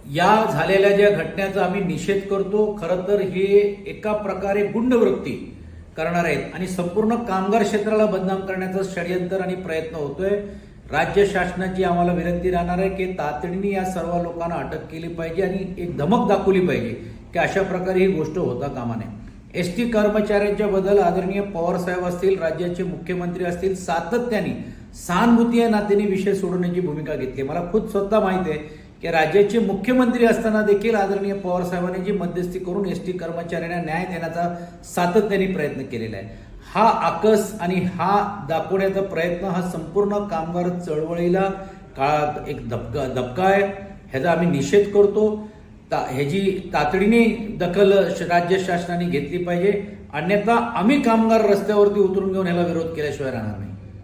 या झालेल्या ज्या घटनेचा आम्ही निषेध करतो. खरं तर हे एका प्रकारे गुंडवृत्ती करणार आहेत आणि संपूर्ण कामगार क्षेत्राला बदनाम करण्याचं षडयंत्र आणि प्रयत्न होतोय. राज्य शासनाची आम्हाला विनंती राहणार आहे की तातडीने या सर्व लोकांना अटक केली पाहिजे आणि एक धमक दाखवली पाहिजे की अशा प्रकारे ही गोष्ट होता कामा नये. एसटी कर्मचाऱ्यांच्या बद्दल आदरणीय पवार साहेब असतील, राज्याचे मुख्यमंत्री असतील, सातत्याने सहानुभूती या नात्याने विषय सोडवण्याची भूमिका घेतली. मला खुद स्वतः माहिती आहे की राज्याचे मुख्यमंत्री असताना देखील आदरणीय पवार साहेबांनी जी मध्यस्थी करून एसटी कर्मचाऱ्यांना न्याय देण्याचा सातत्याने प्रयत्न केलेला आहे. हा आकस आणि हा दाखवण्याचा प्रयत्न हा संपूर्ण कामगार चळवळीला काळात एक धक्का आहे. ह्याचा आम्ही निषेध करतो. ह्याची तातडीने दखल राज्य शासनाने घेतली पाहिजे, अन्यथा आम्ही कामगार रस्त्यावरती उतरून घेऊन ह्याला विरोध केल्याशिवाय राहणार नाही.